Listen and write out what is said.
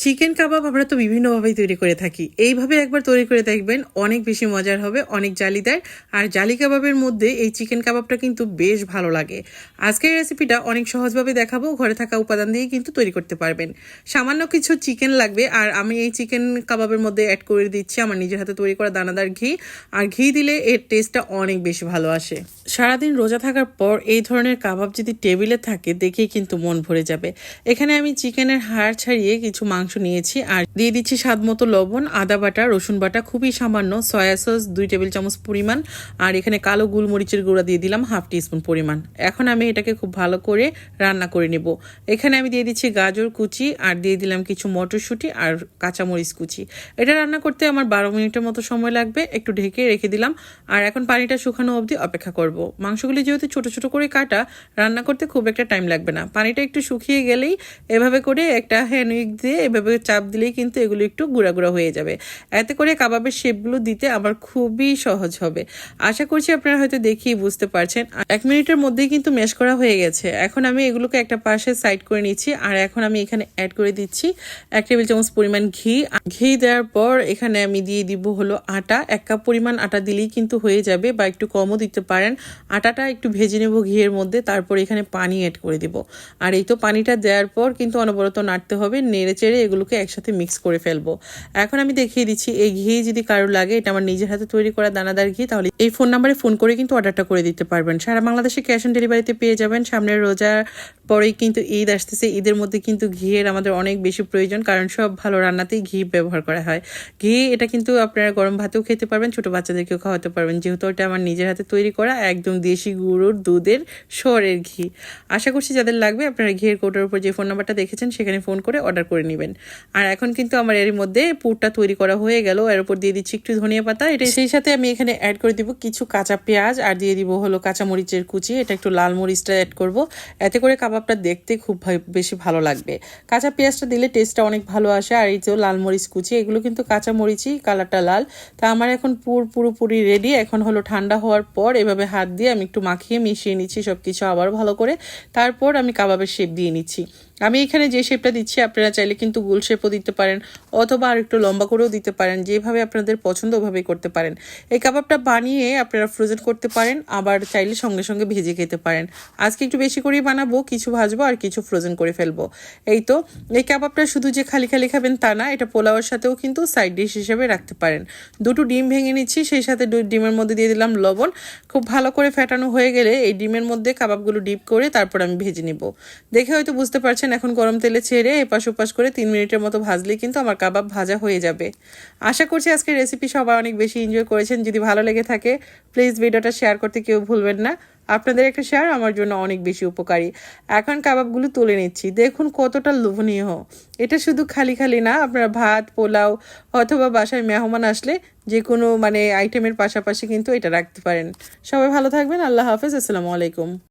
Chicken কাবাব আমরা তো বিভিন্নভাবেই তৈরি করে থাকি। এইভাবে একবার তৈরি করে দেখবেন, অনেক বেশি মজার হবে, অনেক জালিদার। আর জালি কাবাবের মধ্যে এই চিকেন কাবাবটা কিন্তু বেশ ভালো লাগে। আজকের রেসিপিটা অনেক সহজভাবে দেখাবো, ঘরে থাকা উপাদান দিয়েই কিন্তু তৈরি করতে পারবেন। সামান্য কিছু চিকেন লাগবে, আর আমি এই চিকেন কাবাবের মধ্যে অ্যাড করে দিচ্ছি আমার নিজের হাতে তৈরি করা দানাদার ঘি। আর ঘি দিলে এর টেস্টটা অনেক বেশি ভালো আসে। সারাদিন রোজা থাকার পর এই ধরনের কাবাব যদি টেবিলে থাকে, দেখেই কিন্তু মন ভরে যাবে। এখানে আমি চিকেনের হাড় ছাড়িয়ে কিছু মাংস নিয়েছি, আর দিয়ে দিচ্ছি স্বাদ মতো লবণ, আদা বাটা, রসুন বাটা খুবই সামান্য, সয়া সস 2 টেবিল চামচ পরিমাণ, আর এখানে কালো গোলমরিচের গুঁড়া দিয়ে দিলাম 1/2 টিস্পুন পরিমাণ। এখন আমি এটাকে খুব ভালো করে রান্না করে নেব। এখানে আমি দিয়ে দিচ্ছি গাজর কুচি, আর দিয়ে দিলাম কিছু মটরশুঁটি আর কাঁচামরিচ কুচি। এটা রান্না করতে আমার 12 মিনিটের মতো সময় লাগবে। একটু ঢেকে রেখে দিলাম, আর এখন পানিটা শুকানো অবধি অপেক্ষা করব। মাংসগুলি যেহেতু ছোট ছোট করে কাটা, রান্না করতে খুব একটা টাইম লাগবে না। পানিটা একটু শুকিয়ে গেলেই এভাবে করে একটা হ্যান্ড উইক দিয়ে এভাবে চাপ দিলেই কিন্তু এগুলো একটু গুঁড়া গুঁড়া হয়ে যাবে। এতে করে কাবাবের শেপগুলো দিতে আমার খুবই সহজ হবে। আশা করছি আপনারা হয়তো দেখেই বুঝতে পারছেন। 1 মিনিটের মধ্যেই কিন্তু ম্যাশ করা হয়ে গেছে। এখন আমি এগুলোকে একটা পাশে সাইড করে নিচ্ছি, আর এখন আমি এখানে অ্যাড করে দিচ্ছি 1 টেবিল চামচ পরিমাণ ঘি। ঘি দেওয়ার পর এখানে আমি দিয়ে দিব হলো আটা। 1 কাপ পরিমাণ আটা দিলেই কিন্তু হয়ে যাবে, বা একটু কমও দিতে পারেন। আটাটা একটু ভেজে নেব ঘিয়ের মধ্যে, তারপর এখানে পানি অ্যাড করে দিব। আর এই তো পানিটা দেওয়ার পর কিন্তু অনবরত নাড়তে হবে, নেড়ে চেড়ে এগুলোকে একসাথে মিক্স করে ফেলবো। এখন আমি দেখিয়ে দিচ্ছি, এই ঘি যদি কারো লাগে, এটা আমার নিজের হাতে তৈরি করা দানাদার ঘি, তাহলে এই ফোন নাম্বারে ফোন করে কিন্তু অর্ডারটা করে দিতে পারবেন। সারা বাংলাদেশে ক্যাশ অন ডেলিভারিতে পেয়ে যাবেন। সামনের রোজার পরেই কিন্তু ঈদ আসতেছে। ঈদের মধ্যে কিন্তু ঘিয়ের আমাদের অনেক বেশি প্রয়োজন, কারণ সব ভালো রান্নাতেই ঘি ব্যবহার করা হয়। ঘি এটা কিন্তু আপনারা গরম ভাতেও খেতে পারবেন, ছোট বাচ্চাদেরকেও খাওয়াতে পারবেন, যেহেতু এটা আমার নিজের হাতে তৈরি করা একদম দেশি গরুর দুধের সরের ঘি। আশা করছি যাদের লাগবে আপনারা ঘিয়ের কৌটোর উপর যে ফোন নাম্বারটা দেখেছেন সেখানে ফোন করে অর্ডার করে নেবেন। আর এখন কিন্তু আমার এর মধ্যে পুরটা তৈরি করা হয়ে গেল। এর উপর দিয়ে দিচ্ছি একটু ধনিয়া পাতা। এটা সেই সাথে আমি এখানে অ্যাড করে দিব কিছু কাঁচা পেঁয়াজ, আর দিয়ে দিব হলো কাঁচা মরিচের কুচি। এটা একটু লাল মরিচটা অ্যাড করব, এতে করে কাবাবটা দেখতে খুব বেশি ভালো লাগবে। কাঁচা পেঁয়াজটা দিলে টেস্টটা অনেক ভালো আসে। আর এই যে লাল মরিচ কুচি, এগুলো কিন্তু কাঁচা মরিচই, কালারটা লাল। তা আমার এখন পুরোপুরি রেডি। এখন হলো ঠান্ডা হওয়ার পর এভাবে হাত দিয়ে আমি একটু মাখিয়ে মিশিয়ে নিচ্ছি সবকিছু আবার ভালো করে। তারপর আমি কাবাবের শেপ দিয়ে নিচ্ছি। আমি এখানে যে শেপটা দিচ্ছি, আপনারা চাইলে কিন্তু গোল শেপও দিতে পারেন, অথবা আর একটু লম্বা করেও দিতে পারেন। যেভাবে আপনাদের পছন্দ ওভাবেই করতে পারেন। এই কাবাবটা বানিয়ে আপনারা ফ্রোজেন করতে পারেন, আবার চাইলে সঙ্গে সঙ্গে ভেজে খেতে পারেন। আজকে একটু বেশি করেই বানাবো, কিছু ভাজবো আর কিছু ফ্রোজেন করে ফেলবো। এই তো, এই কাবাবটা শুধু যে খালি খালি খাবেন তা না, এটা পোলাওয়ের সাথেও কিন্তু সাইড ডিশ হিসেবে রাখতে পারেন। 2টো ডিম ভেঙে নিচ্ছি, সেই সাথে 2 ডিমের মধ্যে দিয়ে দিলাম লবণ। খুব ভালো করে ফেটানো হয়ে গেলে এই ডিমের মধ্যে কাবাবগুলো ডিপ করে তারপর আমি ভেজে নিব। দেখে হয়তো বুঝতে পারছেন, এখন গরম তেলে ছেড়ে এপাশ ওপাশ করে 3 মিনিটের মতো ভাজলেই কিন্তু আমার কাবাব ভাজা হয়ে যাবে। আশা করছি আজকের রেসিপি সবাই অনেক বেশি এনজয় করেছেন। যদি ভালো লেগে থাকে প্লিজ ভিডিওটা শেয়ার করতে কেউ ভুলবেন না। আপনাদের একটা শেয়ার আমার জন্য অনেক বেশি উপকারী। এখন কাবাবগুলো তুলে নিচ্ছি, দেখুন কতটা লোভনীয়। এটা শুধু খালি খালি না, আপনারা ভাত, পোলাও অথবা বাসায় মেহমান আসলে যে কোনো আইটেমের পাশাপাশি কিন্তু এটা রাখতে পারেন। সবাই ভালো থাকবেন। আল্লাহ হাফেজ। আসসালামু আলাইকুম।